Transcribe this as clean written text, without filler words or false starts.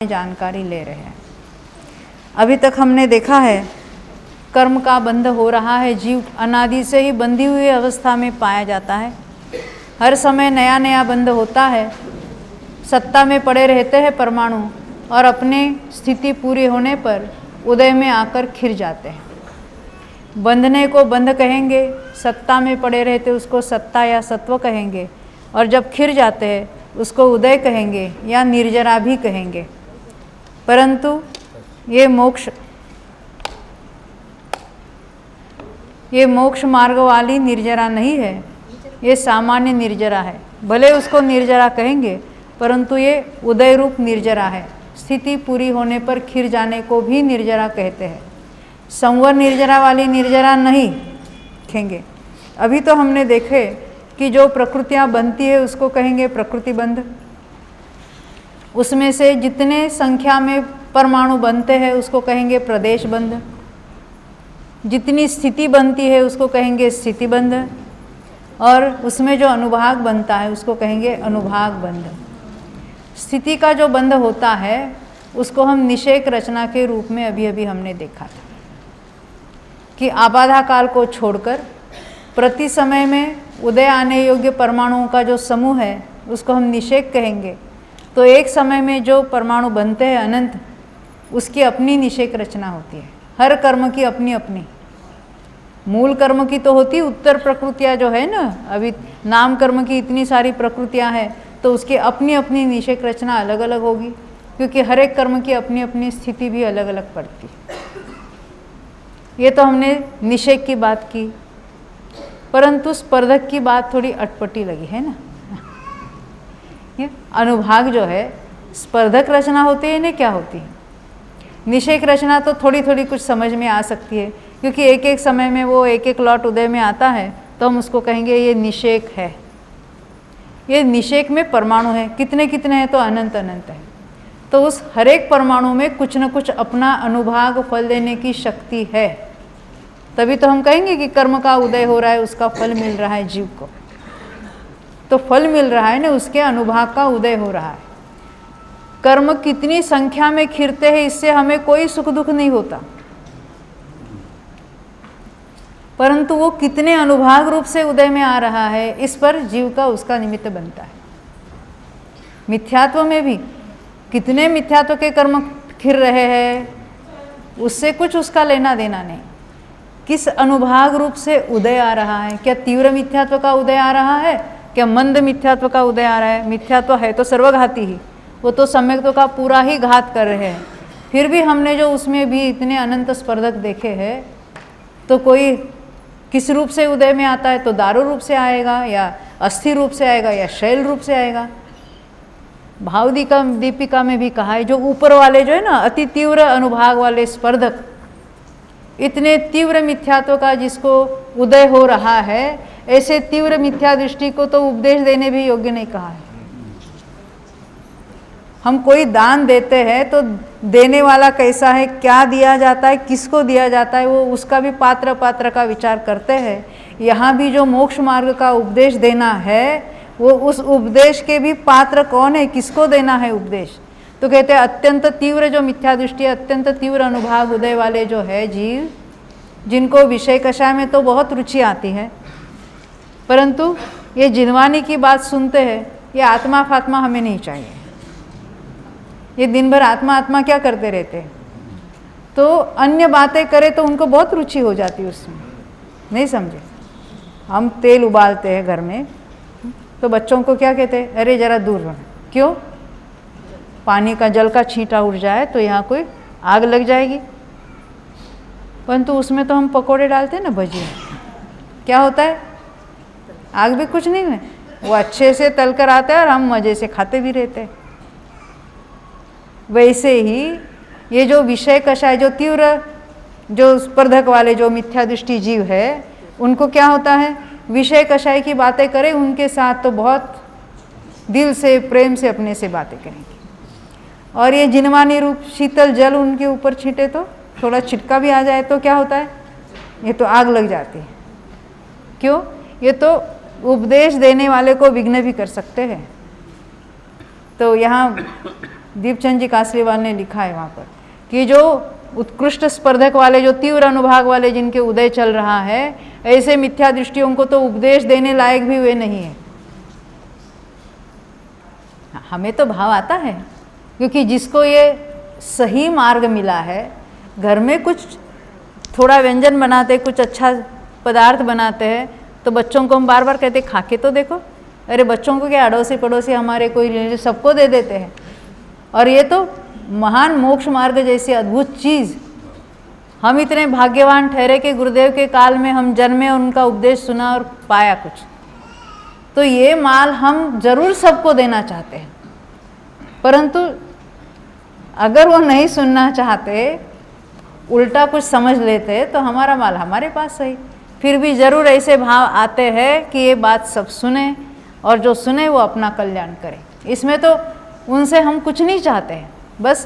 जानकारी ले रहे हैं। अभी तक हमने देखा है कर्म का बंध हो रहा है, जीव अनादि से ही बंधी हुई अवस्था में पाया जाता है। हर समय नया नया बंध होता है, सत्ता में पड़े रहते हैं परमाणु और अपने स्थिति पूरी होने पर उदय में आकर खिर जाते हैं। बंधने को बंध कहेंगे, सत्ता में पड़े रहते उसको सत्ता या सत्व कहेंगे, और जब खिर जाते हैं उसको उदय कहेंगे या निर्जरा भी कहेंगे। परंतु ये मोक्ष मार्ग वाली निर्जरा नहीं है, ये सामान्य निर्जरा है। भले उसको निर्जरा कहेंगे परंतु ये उदय रूप निर्जरा है। स्थिति पूरी होने पर खिर जाने को भी निर्जरा कहते हैं। संवर निर्जरा वाली निर्जरा नहीं कहेंगे। अभी तो हमने देखे कि जो प्रकृतियाँ बनती है उसको कहेंगे प्रकृति बंध। उसमें से जितने संख्या में परमाणु बनते हैं उसको कहेंगे प्रदेश बंध। जितनी स्थिति बनती है उसको कहेंगे स्थिति बंध, और उसमें जो अनुभाग बनता है उसको कहेंगे अनुभाग बंध। स्थिति का जो बंध होता है उसको हम निषेक रचना के रूप में अभी हमने देखा था कि आबाधा काल को छोड़कर प्रति समय में उदय आने योग्य परमाणुओं का जो समूह है उसको हम निषेक कहेंगे। तो एक समय में जो परमाणु बनते हैं अनंत, उसकी अपनी निषेक रचना होती है। हर कर्म की अपनी अपनी, मूल कर्म की तो होती उत्तर प्रकृतियाँ जो है ना, अभी नाम कर्म की इतनी सारी प्रकृतियाँ हैं तो उसकी अपनी अपनी निषेक रचना अलग अलग होगी, क्योंकि हर एक कर्म की अपनी अपनी स्थिति भी अलग अलग पड़ती है। ये तो हमने निषेक की बात की, परंतु स्पर्धक की बात थोड़ी अटपटी लगी है ना। ये अनुभाग जो है स्पर्धक रचना होती है, इन्हें क्या होती है? निषेक रचना तो थोड़ी थोड़ी कुछ समझ में आ सकती है, क्योंकि एक एक समय में वो एक एक लॉट उदय में आता है तो हम उसको कहेंगे ये निषेक है। ये निषेक में परमाणु है, कितने कितने हैं तो अनंत अनंत है। तो उस हर एक परमाणु में कुछ न कुछ अपना अनुभाग फल देने की शक्ति है। तभी तो हम कहेंगे कि कर्म का उदय हो रहा है, उसका फल मिल रहा है जीव को। तो फल मिल रहा है ना, उसके अनुभाग का उदय हो रहा है। कर्म कितनी संख्या में खिरते हैं इससे हमें कोई सुख दुख नहीं होता, परंतु वो कितने अनुभाग रूप से उदय में आ रहा है इस पर जीव का उसका निमित्त बनता है। मिथ्यात्व में भी कितने मिथ्यात्व के कर्म खिर रहे हैं, उससे कुछ उसका लेना देना नहीं। किस अनुभाग रूप से उदय आ रहा है? क्या तीव्र मिथ्यात्व का उदय आ रहा है, क्या मंद मिथ्यात्व का उदय आ रहा है? मिथ्यात्व है तो सर्वघाती ही, वो तो सम्यक्त्व का पूरा ही घात कर रहे हैं। फिर भी हमने जो उसमें भी इतने अनंत स्पर्धक देखे हैं, तो कोई किस रूप से उदय में आता है? तो दारू रूप से आएगा, या अस्थि रूप से आएगा, या शैल रूप से आएगा। दीपिका में भी कहा है, जो ऊपर वाले जो है ना अति तीव्र अनुभाग वाले स्पर्धक, इतने तीव्र मिथ्यात्व का जिसको उदय हो रहा है, ऐसे तीव्र मिथ्या दृष्टि को तो उपदेश देने भी योग्य नहीं कहा है। हम कोई दान देते हैं तो देने वाला कैसा है, क्या दिया जाता है, किसको दिया जाता है, वो उसका भी पात्र का विचार करते हैं। यहाँ भी जो मोक्ष मार्ग का उपदेश देना है, वो उस उपदेश के भी पात्र कौन है, किसको देना है उपदेश। तो कहते हैं अत्यंत तीव्र जो मिथ्या दृष्टि, अत्यंत तीव्र अनुभाग उदय वाले जो है जीव, जिनको विषय कषाय में तो बहुत रुचि आती है, परंतु ये जिनवानी की बात सुनते हैं, ये आत्मा फात्मा हमें नहीं चाहिए। ये दिन भर आत्मा आत्मा क्या करते रहते हैं, तो अन्य बातें करें तो उनको बहुत रुचि हो जाती है उसमें। नहीं समझे? हम तेल उबालते हैं घर में, तो बच्चों को क्या कहते हैं, अरे जरा दूर रहना। क्यों? पानी का जल का छींटा उड़ जाए तो यहाँ कोई आग लग जाएगी। परंतु उसमें तो हम पकोड़े डालते हैं ना, भजिया, क्या होता है? आग भी कुछ नहीं है, वो अच्छे से तल कर आता है और हम मज़े से खाते भी रहते हैं। वैसे ही ये जो विषय कषाय, जो तीव्र जो स्पर्धक वाले जो मिथ्या दृष्टि जीव है, उनको क्या होता है, विषय कषाय की बातें करें उनके साथ तो बहुत दिल से प्रेम से अपने से बातें करेंगे, और ये जिनवानी रूप शीतल जल उनके ऊपर छींटे तो थोड़ा छिटका भी आ जाए तो क्या होता है, ये तो आग लग जाती है। क्यों? ये तो उपदेश देने वाले को विघ्न भी कर सकते हैं। तो यहाँ दीपचंद जी कासरीवाल ने लिखा है वहाँ पर कि जो उत्कृष्ट स्पर्धक वाले, जो तीव्र अनुभाग वाले जिनके उदय चल रहा है, ऐसे मिथ्या दृष्टियों को तो उपदेश देने लायक भी वे नहीं है। हमें तो भाव आता है, क्योंकि जिसको ये सही मार्ग मिला है, घर में कुछ थोड़ा व्यंजन बनाते, कुछ अच्छा पदार्थ बनाते हैं, तो बच्चों को हम बार बार कहते खा के तो देखो। अरे बच्चों को क्या, अड़ोसी पड़ोसी हमारे कोई रिलेटिव सबको दे देते हैं। और ये तो महान मोक्ष मार्ग जैसी अद्भुत चीज़, हम इतने भाग्यवान ठहरे कि गुरुदेव के काल में हम जन्मे, उनका उपदेश सुना और पाया कुछ। तो ये माल हम जरूर सबको देना चाहते हैं, परंतु अगर वो नहीं सुनना चाहते, उल्टा कुछ समझ लेते, तो हमारा माल हमारे पास सही। फिर भी जरूर ऐसे भाव आते हैं कि ये बात सब सुने, और जो सुने वो अपना कल्याण करे। इसमें तो उनसे हम कुछ नहीं चाहते हैं, बस